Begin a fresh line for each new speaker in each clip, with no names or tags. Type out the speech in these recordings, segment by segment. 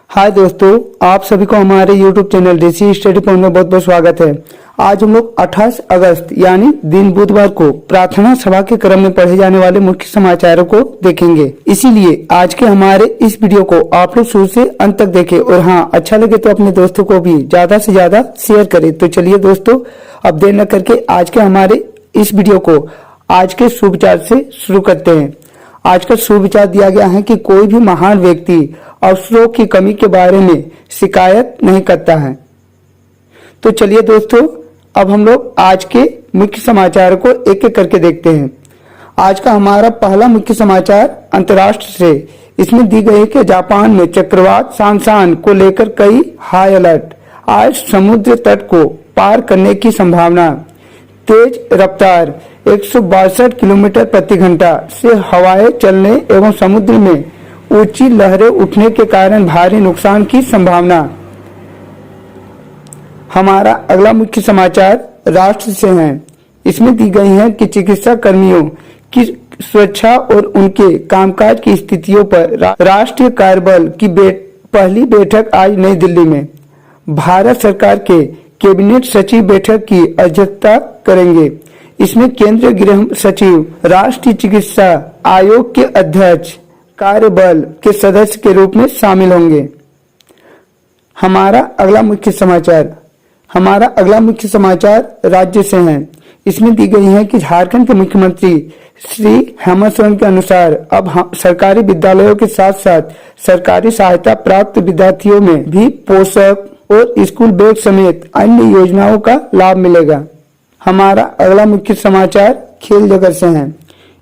हाय दोस्तों, आप सभी को हमारे YouTube चैनल देसी स्टडी पॉइंट में बहुत बहुत स्वागत है। आज हम लोग 28 अगस्त यानी दिन बुधवार को प्रार्थना सभा के क्रम में पढ़े जाने वाले मुख्य समाचारों को देखेंगे। इसीलिए आज के हमारे इस वीडियो को आप लोग शुरू से अंत तक देखें और हाँ, अच्छा लगे तो अपने दोस्तों को भी ज्यादा से ज्यादा शेयर करें। तो चलिए दोस्तों, अब देर न करके आज के हमारे इस वीडियो को आज के सुविचार से शुरू करते हैं। आज का सुविचार दिया गया है कि कोई भी महान व्यक्ति अवसरों की कमी के बारे में शिकायत नहीं करता है। तो चलिए दोस्तों, अब हम लोग आज के मुख्य समाचार को एक एक करके देखते हैं। आज का हमारा पहला मुख्य समाचार अंतर्राष्ट्रीय से, इसमें दी गई है कि जापान में चक्रवात सांसान को लेकर कई हाई अलर्ट। आज समुद्र तट को पार करने की संभावना। तेज रफ्तार 162 किलोमीटर प्रति घंटा से हवाएं चलने एवं समुद्र में ऊंची लहरें उठने के कारण भारी नुकसान की संभावना। हमारा अगला मुख्य समाचार राष्ट्र से है। इसमें दी गई है कि चिकित्सा कर्मियों की सुरक्षा और उनके कामकाज की स्थितियों पर राष्ट्रीय कार्यबल की पहली बैठक आज नई दिल्ली में। भारत सरकार के कैबिनेट सचिव बैठक की अध्यक्षता करेंगे। इसमें केंद्रीय गृह सचिव, राष्ट्रीय चिकित्सा आयोग के अध्यक्ष, कार्यबल के सदस्य के रूप में शामिल होंगे। हमारा अगला मुख्य समाचार राज्य से है। इसमें दी गई है कि झारखंड के मुख्यमंत्री श्री हेमंत सोरेन के अनुसार अब सरकारी विद्यालयों के साथ साथ सरकारी सहायता प्राप्त विद्यार्थियों में भी पोषक और स्कूल बैग समेत अन्य योजनाओं का लाभ मिलेगा। हमारा अगला मुख्य समाचार खेल जगत से है।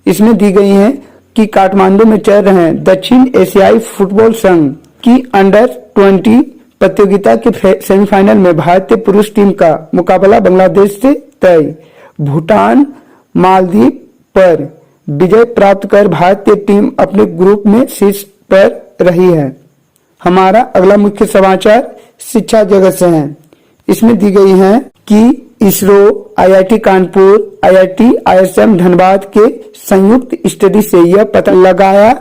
इसमें दी गई है कि काठमांडू में चल रहे दक्षिण एशियाई फुटबॉल संघ की अंडर 20 प्रतियोगिता के सेमीफाइनल में भारतीय पुरुष टीम का मुकाबला बांग्लादेश से तय। भूटान मालदीव पर विजय प्राप्त कर भारतीय टीम अपने ग्रुप में शीर्ष पर रही है। हमारा अगला मुख्य समाचार शिक्षा जगत से है। इसमें दी गई है कि ISRO, IIT Kanpur, IIT ISM Dhanbad के संयुक्त स्टडी से यह पता लगाया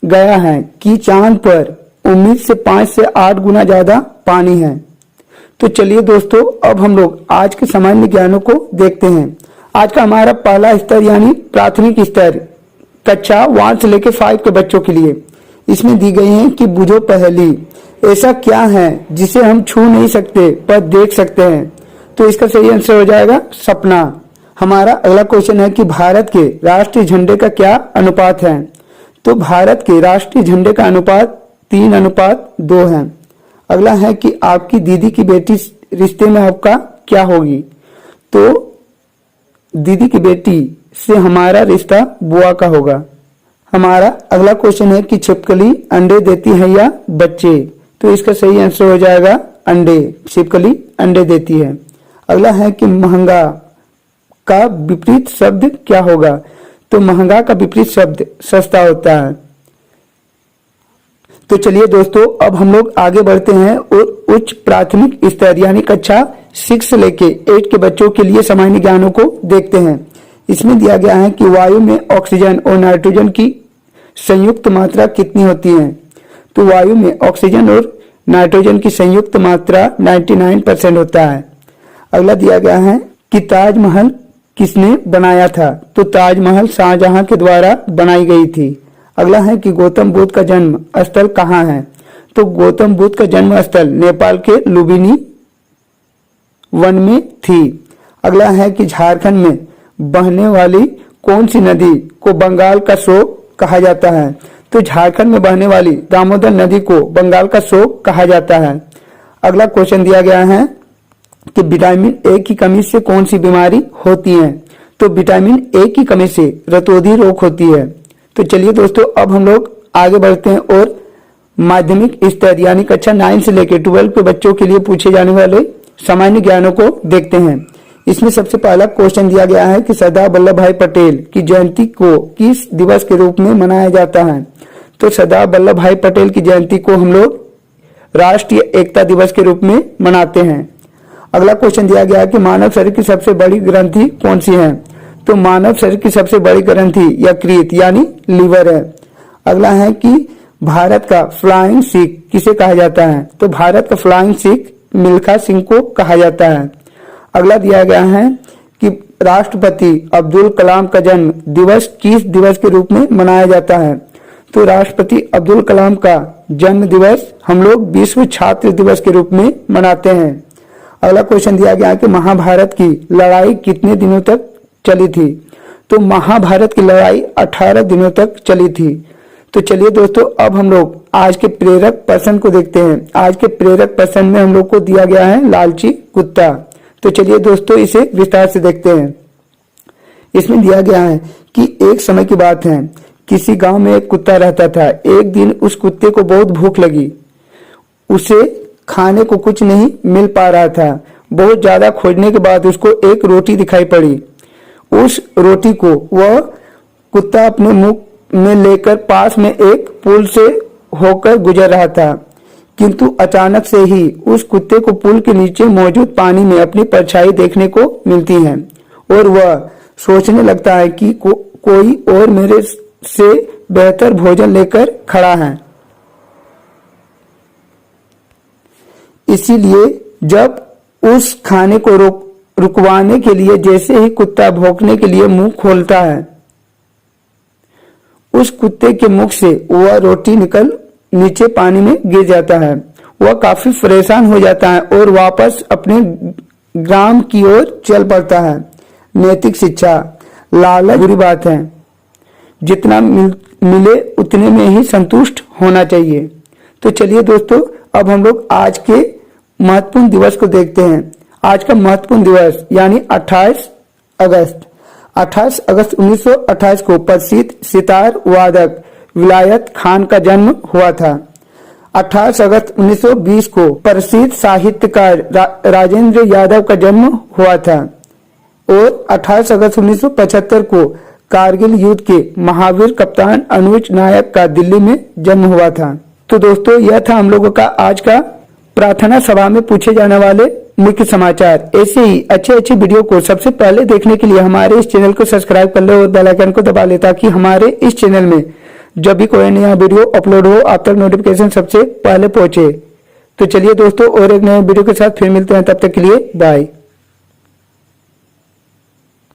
गया है कि चांद पर उम्मीद से 5 से 8 गुना ज्यादा पानी है। तो चलिए दोस्तों, अब हम लोग आज के सामान्य ज्ञानों को देखते हैं। आज का हमारा पहला स्तर यानी प्राथमिक स्तर कक्षा 1 से लेकर 5 के बच्चों के लिए। इसमें दी गई है कि बुझो पहेली, ऐसा क्या है जिसे हम छू नहीं सकते पर देख सकते हैं। तो इसका सही आंसर हो जाएगा सपना। हमारा अगला क्वेश्चन है कि भारत के राष्ट्रीय झंडे का क्या अनुपात है। तो भारत के राष्ट्रीय झंडे का अनुपात 3:2 है। अगला है कि आपकी दीदी की बेटी रिश्ते में आपका क्या होगी। तो दीदी की बेटी से हमारा रिश्ता बुआ का होगा। हमारा अगला क्वेश्चन है कि छिपकली अंडे देती है या बच्चे। तो इसका सही आंसर हो जाएगा अंडे। छिपकली अंडे देती है। अगला है कि महंगा का विपरीत शब्द क्या होगा। तो महंगा का विपरीत शब्द सस्ता होता है। तो चलिए दोस्तों, अब हम लोग आगे बढ़ते हैं और उच्च प्राथमिक स्तर यानी कक्षा 6 से लेके 8 के बच्चों के लिए सामान्य ज्ञानों को देखते हैं। इसमें दिया गया है कि वायु में ऑक्सीजन और नाइट्रोजन की संयुक्त मात्रा कितनी होती है। तो वायु में ऑक्सीजन और नाइट्रोजन की संयुक्त मात्रा 99% होता है। अगला दिया गया है कि ताजमहल किसने बनाया था। तो ताजमहल शाहजहां के द्वारा बनाई गई थी। अगला है कि गौतम बुद्ध का जन्म स्थल कहाँ है। तो गौतम बुद्ध का जन्म स्थल नेपाल के लुम्बिनी वन में थी। अगला है कि झारखंड में बहने वाली कौन सी नदी को बंगाल का शोक कहा जाता है। तो झारखंड में बहने वाली दामोदर नदी को बंगाल का शोक कहा जाता है। अगला क्वेश्चन दिया गया है कि विटामिन ए की कमी से कौन सी बीमारी होती है। तो विटामिन ए की कमी से रतौंधी रोग होती है। तो चलिए दोस्तों, अब हम लोग आगे बढ़ते हैं और माध्यमिक स्तर यानी कक्षा 9 से लेकर 12 के बच्चों के लिए पूछे जाने वाले सामान्य ज्ञानों को देखते हैं। इसमें सबसे पहला क्वेश्चन दिया गया है कि सरदार वल्लभ भाई पटेल की जयंती को किस दिवस के रूप में मनाया जाता है। तो सरदार वल्लभ भाई पटेल की जयंती को हम लोग राष्ट्रीय एकता दिवस के रूप में मनाते हैं। अगला क्वेश्चन दिया गया है कि मानव शरीर की सबसे बड़ी ग्रंथि कौन सी है। तो मानव शरीर की सबसे बड़ी ग्रंथि यकृत यानी लीवर है। अगला है कि भारत का फ्लाइंग सिख किसे कहा जाता है? तो भारत का फ्लाइंग सिख मिल्खा सिंह को कहा जाता है। अगला दिया गया है कि राष्ट्रपति अब्दुल कलाम का जन्म दिवस किस दिवस के रूप में मनाया जाता है? तो राष्ट्रपति अब्दुल कलाम का जन्म दिवस हम लोग विश्व छात्र दिवस के रूप में मनाते हैं। अगला क्वेश्चन दिया गया कि महाभारत की लड़ाई कितने दिनों तक चली थी? तो महाभारत की लड़ाई 18 दिनों तक चली थी। तो चलिए दोस्तों, अब हम लोग आज के प्रेरक प्रश्न को देखते हैं। आज के प्रेरक प्रश्न में हम लोग को दिया गया है लालची कुत्ता। तो चलिए दोस्तों, इसे विस्तार से देखते हैं। इसमें दिया गया है कि एक समय की बात है, किसी गांव में एक कुत्ता रहता था। एक दिन उस कुत्ते को बहुत भूख लगी। उसे खाने को कुछ नहीं मिल पा रहा था। बहुत ज्यादा खोजने के बाद उसको एक रोटी दिखाई पड़ी। उस रोटी को वह कुत्ता अपने मुंह में लेकर पास में एक पुल से होकर गुजर रहा था, किंतु अचानक से ही उस कुत्ते को पुल के नीचे मौजूद पानी में अपनी परछाई देखने को मिलती है और वह सोचने लगता है कि कोई और मेरे से बेहतर भोजन लेकर खड़ा है। इसीलिए जब उस खाने को रुकवाने के लिए जैसे ही कुत्ता भौंकने के लिए मुंह खोलता है, उस कुत्ते के मुख से वह रोटी निकल नीचे पानी में गिर जाता है। वह काफी परेशान हो जाता है और वापस अपने ग्राम की ओर चल पड़ता है। नैतिक शिक्षा, लालच बुरी बात है, जितना मिले उतने में ही संतुष्ट होना चाहिए। तो चलिए दोस्तों, अब हम लोग आज के महत्वपूर्ण दिवस को देखते हैं। आज का महत्वपूर्ण दिवस यानी 28 अगस्त 1928 को प्रसिद्ध सितार वादक विलायत खान का जन्म हुआ था। 28 अगस्त 1920 को प्रसिद्ध साहित्यकार राजेंद्र यादव का जन्म हुआ था और 28 अगस्त 1975 को कारगिल युद्ध के महावीर कप्तान अनुज नायक का दिल्ली में जन्म हुआ था। तो दोस्तों, यह था हम लोगों का आज का प्रार्थना सभा में पूछे जाने वाले मुख्य समाचार। ऐसे ही अच्छे वीडियो को सबसे पहले देखने के लिए हमारे इस चैनल को सब्सक्राइब कर ले और बेल आइकन को दबा ले, ताकि हमारे इस चैनल में जब भी कोई नया वीडियो अपलोड हो आप तक नोटिफिकेशन सबसे पहले पहुंचे। तो चलिए दोस्तों, और एक नए वीडियो के साथ फिर मिलते हैं। तब तक के लिए बाय।